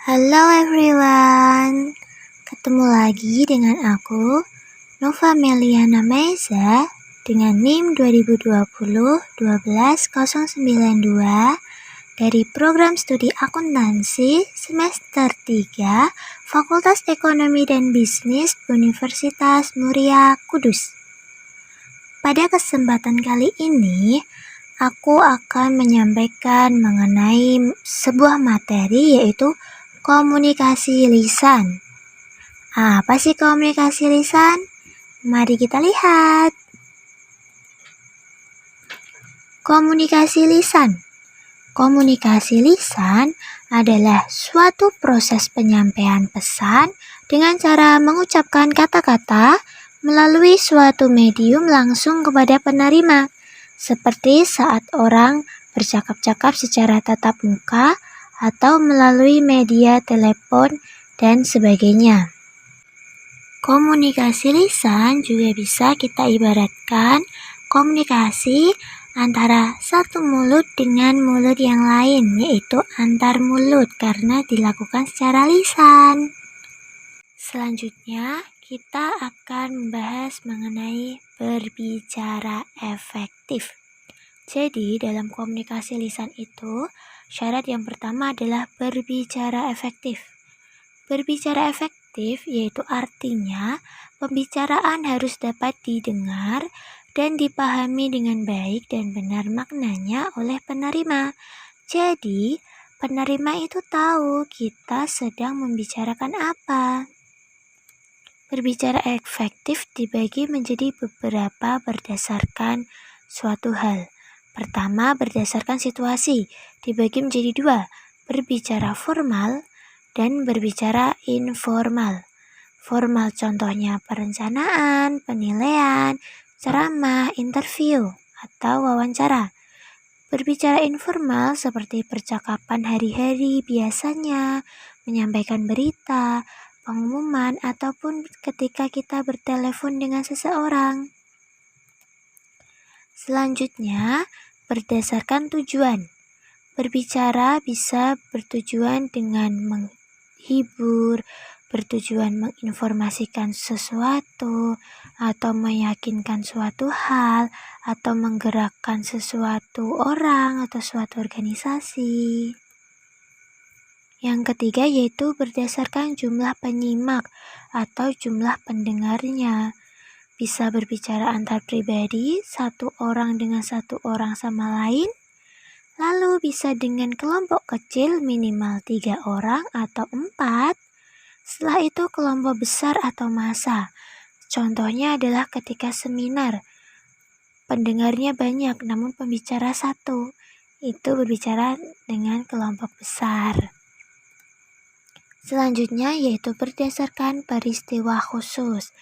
Halo everyone, ketemu lagi dengan aku, Nova Meliana Meza, dengan NIM 2020-12092 dari Program Studi Akuntansi Semester 3 Fakultas Ekonomi dan Bisnis Universitas Muria Kudus. Pada kesempatan kali ini, aku akan menyampaikan mengenai sebuah materi yaitu komunikasi lisan. Apa sih komunikasi lisan? Mari kita lihat. Komunikasi lisan. Komunikasi lisan adalah suatu proses penyampaian pesan dengan cara mengucapkan kata-kata melalui suatu medium langsung kepada penerima, seperti saat orang bercakap-cakap secara tatap muka atau melalui media telepon dan sebagainya. Komunikasi lisan juga bisa kita ibaratkan komunikasi antara satu mulut dengan mulut yang lain, yaitu antar mulut karena dilakukan secara lisan. Selanjutnya, kita akan membahas mengenai berbicara efektif. Jadi, dalam komunikasi lisan itu, syarat yang pertama adalah berbicara efektif. Berbicara efektif yaitu artinya pembicaraan harus dapat didengar dan dipahami dengan baik dan benar maknanya oleh penerima. Jadi, penerima itu tahu kita sedang membicarakan apa. Berbicara efektif dibagi menjadi beberapa berdasarkan suatu hal. Pertama, berdasarkan situasi, dibagi menjadi dua, berbicara formal dan berbicara informal. Formal contohnya perencanaan, penilaian, ceramah, interview, atau wawancara. Berbicara informal seperti percakapan hari-hari biasanya, menyampaikan berita, pengumuman, ataupun ketika kita bertelepon dengan seseorang. Selanjutnya, berdasarkan tujuan. Berbicara bisa bertujuan dengan menghibur, bertujuan menginformasikan sesuatu, atau meyakinkan suatu hal, atau menggerakkan sesuatu orang atau suatu organisasi. Yang ketiga yaitu berdasarkan jumlah penyimak atau jumlah pendengarnya. Bisa berbicara antar pribadi, satu orang dengan satu orang sama lain, lalu bisa dengan kelompok kecil minimal 3 orang atau 4, setelah itu kelompok besar atau massa. Contohnya adalah ketika seminar, pendengarnya banyak namun pembicara satu, itu berbicara dengan kelompok besar. Selanjutnya yaitu berdasarkan peristiwa khusus,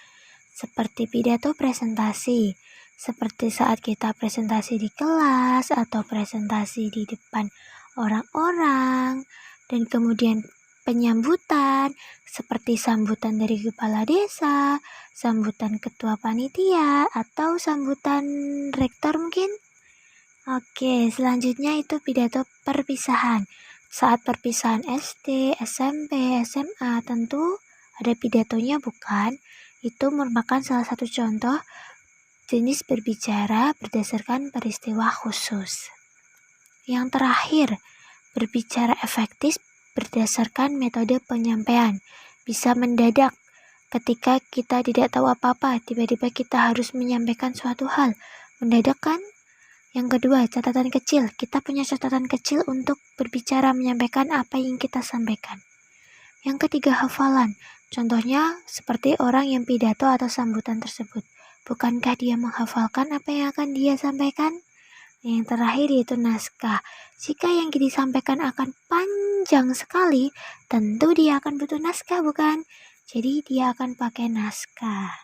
seperti pidato presentasi, seperti saat kita presentasi di kelas atau presentasi di depan orang-orang, dan kemudian penyambutan, seperti sambutan dari kepala desa, sambutan ketua panitia, atau sambutan rektor mungkin. Oke, selanjutnya itu pidato perpisahan. Saat perpisahan SD, SMP, SMA, tentu ada pidatonya bukan? Itu merupakan salah satu contoh jenis berbicara berdasarkan peristiwa khusus. Yang terakhir, berbicara efektif berdasarkan metode penyampaian. Bisa mendadak ketika kita tidak tahu apa-apa, tiba-tiba kita harus menyampaikan suatu hal. Mendadak kan? Yang kedua, catatan kecil. Kita punya catatan kecil untuk berbicara menyampaikan apa yang kita sampaikan. Yang ketiga, hafalan. Contohnya seperti orang yang pidato atau sambutan tersebut. Bukankah dia menghafalkan apa yang akan dia sampaikan? Yang terakhir yaitu naskah. Jika yang disampaikan akan panjang sekali, tentu dia akan butuh naskah, bukan? Jadi dia akan pakai naskah.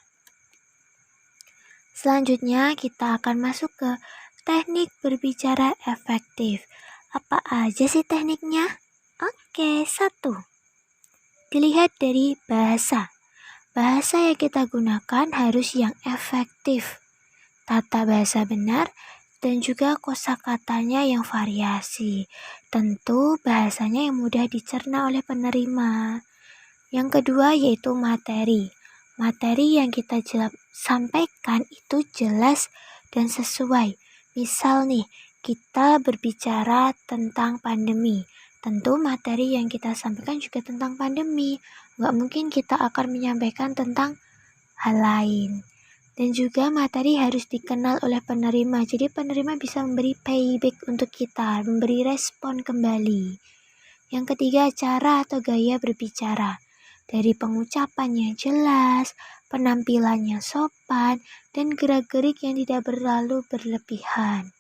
Selanjutnya kita akan masuk ke teknik berbicara efektif. Apa aja sih tekniknya? Oke, 1. Dilihat dari bahasa. Bahasa yang kita gunakan harus yang efektif. Tata bahasa benar, dan juga kosakatanya yang variasi. Tentu bahasanya yang mudah dicerna oleh penerima. Yang kedua yaitu materi. Materi yang kita sampaikan itu jelas dan sesuai. Misal nih, kita berbicara tentang pandemi. Tentu materi yang kita sampaikan juga tentang pandemi. Nggak mungkin kita akan menyampaikan tentang hal lain. Dan juga materi harus dikenal oleh penerima. Jadi penerima bisa memberi payback untuk kita, memberi respon kembali. Yang ketiga, cara atau gaya berbicara. Dari pengucapannya jelas, penampilannya sopan, dan gerak-gerik yang tidak terlalu berlebihan.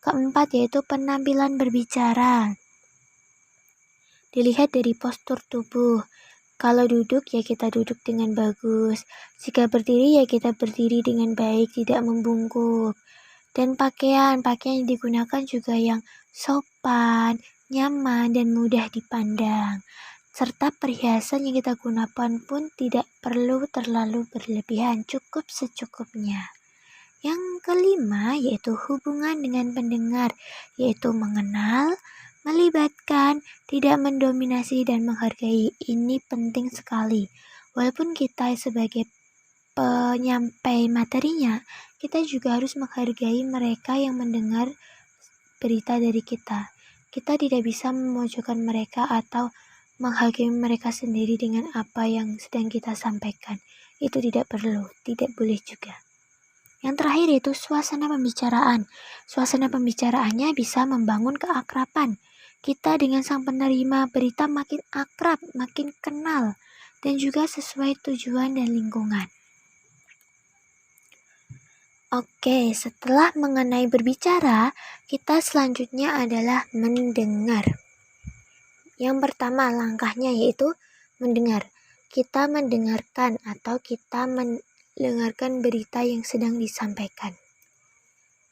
Keempat yaitu penampilan berbicara. Dilihat dari postur tubuh. Kalau duduk ya kita duduk dengan bagus. Jika berdiri ya kita berdiri dengan baik, tidak membungkuk. Dan pakaian yang digunakan juga yang sopan, nyaman, dan mudah dipandang. Serta perhiasan yang kita gunakan pun tidak perlu terlalu berlebihan, cukup secukupnya. Yang kelima yaitu hubungan dengan pendengar, yaitu mengenal, melibatkan, tidak mendominasi dan menghargai. Ini penting sekali. Walaupun kita sebagai penyampai materinya, kita juga harus menghargai mereka yang mendengar berita dari kita. Kita tidak bisa memojokkan mereka atau menghakimi mereka sendiri dengan apa yang sedang kita sampaikan. Itu tidak perlu, tidak boleh juga. Yang terakhir yaitu suasana pembicaraan. Suasana pembicaraannya bisa membangun keakraban. Kita dengan sang penerima berita makin akrab, makin kenal, dan juga sesuai tujuan dan lingkungan. Oke, setelah mengenai berbicara, kita selanjutnya adalah mendengar. Yang pertama langkahnya yaitu mendengar. Kita mendengarkan atau kita mendengarkan berita yang sedang disampaikan.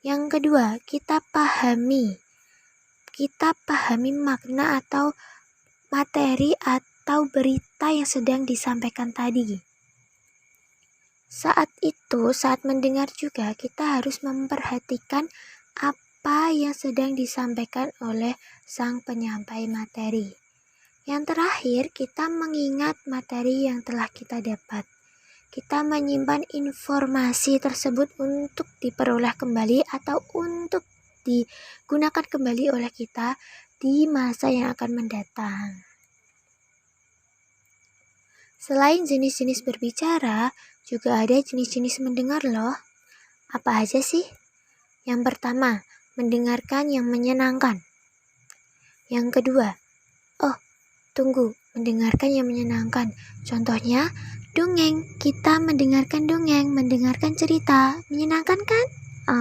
Yang kedua, kita pahami. Kita pahami makna atau materi atau berita yang sedang disampaikan tadi. Saat mendengar juga kita harus memperhatikan apa yang sedang disampaikan oleh sang penyampai materi. Yang terakhir, kita mengingat materi yang telah kita dapat. Kita menyimpan informasi tersebut untuk diperoleh kembali atau untuk digunakan kembali oleh kita di masa yang akan mendatang. Selain jenis-jenis berbicara, juga ada jenis-jenis mendengar loh. Apa aja sih? Yang pertama, mendengarkan yang menyenangkan. Yang kedua, mendengarkan yang menyenangkan. Contohnya, dongeng. Kita mendengarkan dongeng, mendengarkan cerita. Menyenangkan kan?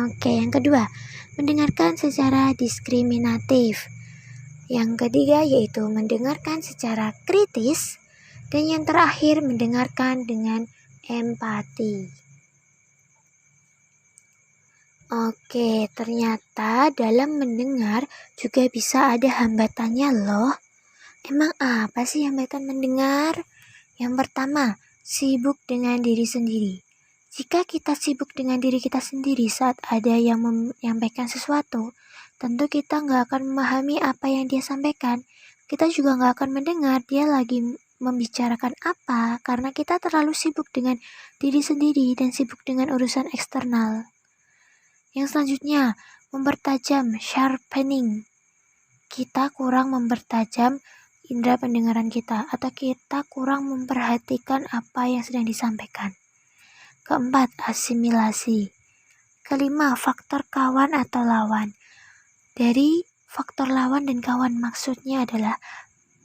Oke, yang kedua, mendengarkan secara diskriminatif. Yang ketiga yaitu mendengarkan secara kritis. Dan yang terakhir, mendengarkan dengan empati. Oke, ternyata dalam mendengar juga bisa ada hambatannya loh. Emang apa sih hambatan mendengar? Yang pertama, sibuk dengan diri sendiri. Jika kita sibuk dengan diri kita sendiri saat ada yang menyampaikan sesuatu, tentu kita nggak akan memahami apa yang dia sampaikan. Kita juga nggak akan mendengar dia lagi membicarakan apa, karena kita terlalu sibuk dengan diri sendiri dan sibuk dengan urusan eksternal. Yang selanjutnya, mempertajam, sharpening. Kita kurang mempertajam indera pendengaran kita, atau kita kurang memperhatikan apa yang sedang disampaikan. Keempat, asimilasi. Kelima, faktor kawan atau lawan. Dari faktor lawan dan kawan maksudnya adalah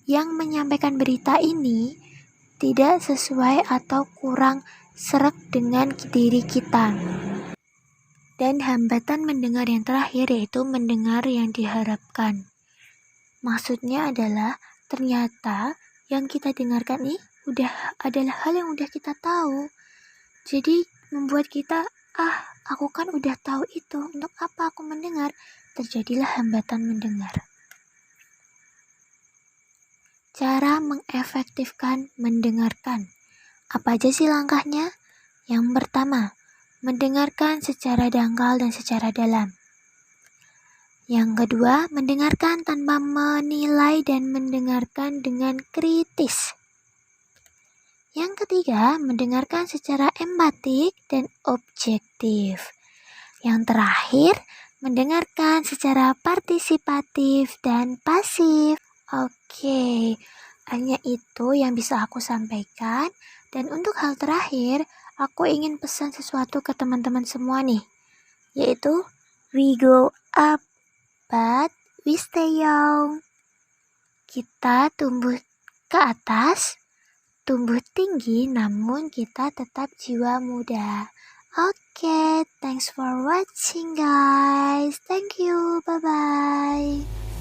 yang menyampaikan berita ini tidak sesuai atau kurang sreg dengan diri kita. Dan hambatan mendengar yang terakhir yaitu mendengar yang diharapkan. Maksudnya adalah ternyata yang kita dengarkan ini adalah hal yang udah kita tahu. Jadi membuat kita, aku kan udah tahu itu, untuk apa aku mendengar? Terjadilah hambatan mendengar. Cara mengefektifkan mendengarkan. Apa aja sih langkahnya? Yang pertama, mendengarkan secara dangkal dan secara dalam. Yang kedua, mendengarkan tanpa menilai dan mendengarkan dengan kritis. Yang ketiga, mendengarkan secara empatik dan objektif. Yang terakhir, mendengarkan secara partisipatif dan pasif. Oke, hanya itu yang bisa aku sampaikan. Dan untuk hal terakhir, aku ingin pesan sesuatu ke teman-teman semua nih, yaitu we grow up, but we stay young. Kita tumbuh ke atas, tumbuh tinggi, namun kita tetap jiwa muda. Oke, thanks for watching guys. Thank you, bye-bye.